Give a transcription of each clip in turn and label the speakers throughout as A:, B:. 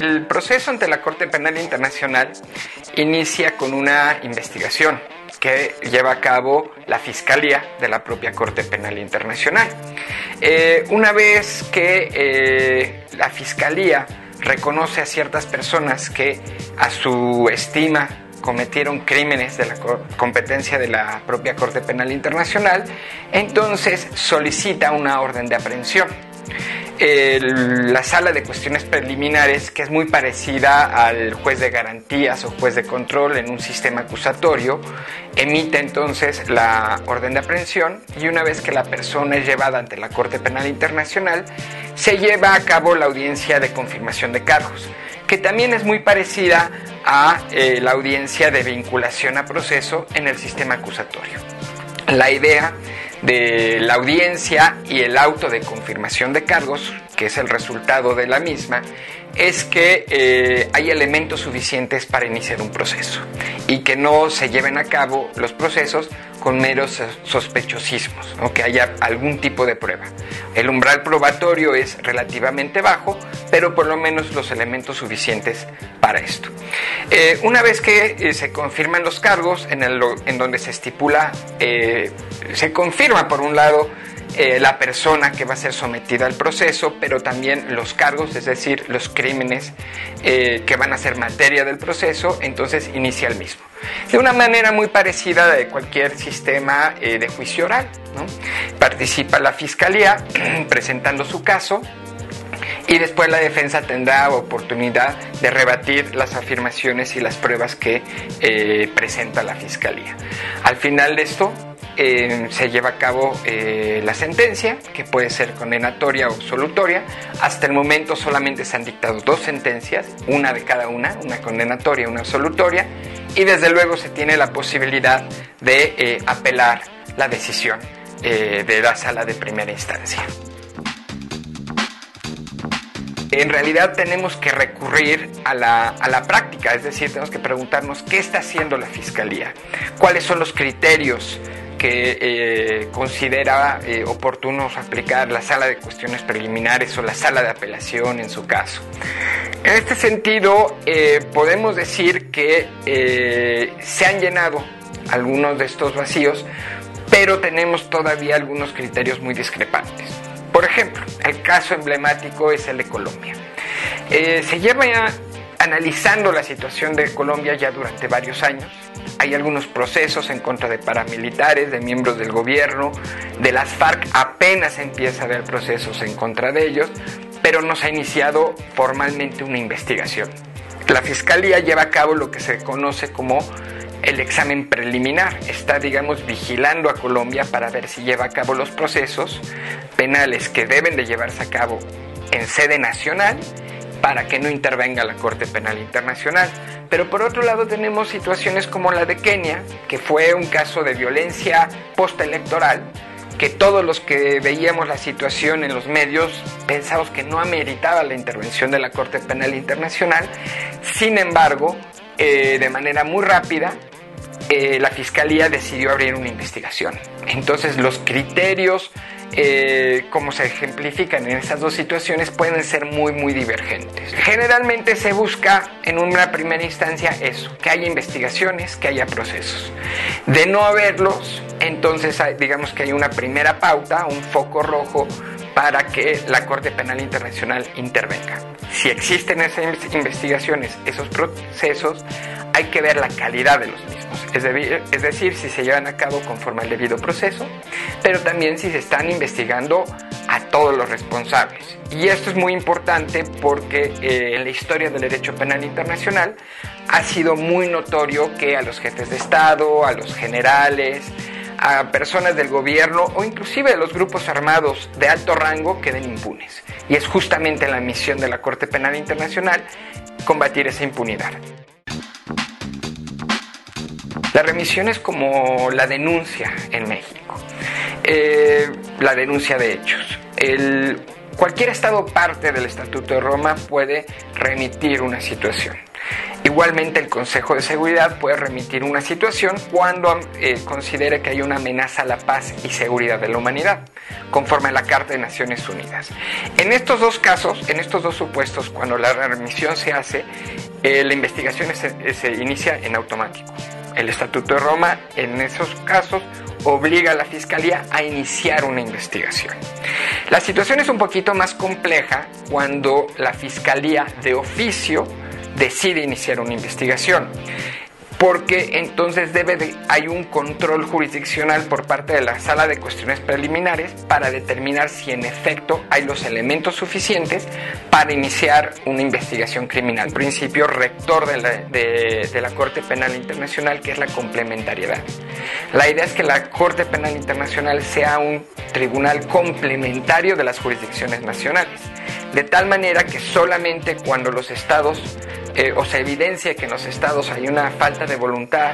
A: El proceso ante la Corte Penal Internacional inicia con una investigación que lleva a cabo la Fiscalía de la propia Corte Penal Internacional. Una vez que la Fiscalía reconoce a ciertas personas que a su estima cometieron crímenes de la competencia de la propia Corte Penal Internacional, entonces solicita una orden de aprehensión. La sala de cuestiones preliminares, que es muy parecida al juez de garantías o juez de control en un sistema acusatorio, emite entonces la orden de aprehensión, y una vez que la persona es llevada ante la Corte Penal Internacional, se lleva a cabo la audiencia de confirmación de cargos, que también es muy parecida a la audiencia de vinculación a proceso en el sistema acusatorio. La idea de la audiencia y el auto de confirmación de cargos, que es el resultado de la misma, es que hay elementos suficientes para iniciar un proceso y que no se lleven a cabo los procesos con meros sospechosismos, o que haya algún tipo de prueba. El umbral probatorio es relativamente bajo, pero por lo menos los elementos suficientes para esto. Una vez que se confirman los cargos, en donde se estipula, se confirma por un lado la persona que va a ser sometida al proceso, pero también los cargos, es decir, los crímenes que van a ser materia del proceso, entonces inicia el mismo. De una manera muy parecida a de cualquier sistema de juicio oral, ¿no? Participa la Fiscalía presentando su caso, y después la defensa tendrá oportunidad de rebatir las afirmaciones y las pruebas que presenta la Fiscalía. Al final de esto, se lleva a cabo la sentencia, que puede ser condenatoria o absolutoria. Hasta el momento solamente se han dictado 2 sentencias, una de cada una condenatoria y una absolutoria, y desde luego se tiene la posibilidad de apelar la decisión de la sala de primera instancia. En realidad tenemos que recurrir a la práctica, es decir, tenemos que preguntarnos qué está haciendo la Fiscalía, cuáles son los criterios que considera oportunos aplicar la sala de cuestiones preliminares o la sala de apelación en su caso. En este sentido, podemos decir que se han llenado algunos de estos vacíos, pero tenemos todavía algunos criterios muy discrepantes. Por ejemplo, el caso emblemático es el de Colombia. Se lleva analizando la situación de Colombia ya durante varios años. Hay algunos procesos en contra de paramilitares, de miembros del gobierno, de las FARC apenas empieza a haber procesos en contra de ellos, pero no se ha iniciado formalmente una investigación. La Fiscalía lleva a cabo lo que se conoce como el examen preliminar. Está, vigilando a Colombia para ver si lleva a cabo los procesos penales que deben de llevarse a cabo en sede nacional, para que no intervenga la Corte Penal Internacional. Pero por otro lado tenemos situaciones como la de Kenia, que fue un caso de violencia postelectoral, que todos los que veíamos la situación en los medios pensamos que no ameritaba la intervención de la Corte Penal Internacional. Sin embargo, de manera muy rápida, la Fiscalía decidió abrir una investigación. Entonces los criterios, como se ejemplifican en estas dos situaciones, pueden ser muy divergentes. Generalmente se busca en una primera instancia eso, que haya investigaciones, que haya procesos. De no haberlos, entonces digamos que hay una primera pauta, un foco rojo para que la Corte Penal Internacional intervenga. Si existen esas investigaciones, esos procesos, hay que ver la calidad de los mismos, es decir, si se llevan a cabo conforme al debido proceso, pero también si se están investigando a todos los responsables. Y esto es muy importante porque en la historia del derecho penal internacional ha sido muy notorio que a los jefes de Estado, a los generales, a personas del gobierno o inclusive a los grupos armados de alto rango queden impunes. Y es justamente la misión de la Corte Penal Internacional combatir esa impunidad. La remisión es como la denuncia en México, la denuncia de hechos. Cualquier Estado parte del Estatuto de Roma puede remitir una situación. Igualmente, el Consejo de Seguridad puede remitir una situación cuando considere que hay una amenaza a la paz y seguridad de la humanidad, conforme a la Carta de Naciones Unidas. En estos dos casos, en estos dos supuestos, cuando la remisión se hace, la investigación se inicia en automático. El Estatuto de Roma, en esos casos, obliga a la Fiscalía a iniciar una investigación. La situación es un poquito más compleja cuando la Fiscalía de oficio decide iniciar una investigación, porque entonces hay un control jurisdiccional por parte de la Sala de Cuestiones Preliminares para determinar si en efecto hay los elementos suficientes para iniciar una investigación criminal. El principio rector de la Corte Penal Internacional, que es la complementariedad. La idea es que la Corte Penal Internacional sea un tribunal complementario de las jurisdicciones nacionales, de tal manera que solamente cuando los estados o se evidencia que en los estados hay una falta de voluntad,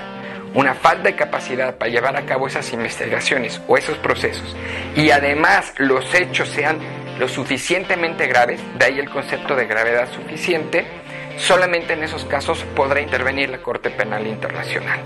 A: una falta de capacidad para llevar a cabo esas investigaciones o esos procesos, y además los hechos sean lo suficientemente graves, de ahí el concepto de gravedad suficiente, solamente en esos casos podrá intervenir la Corte Penal Internacional.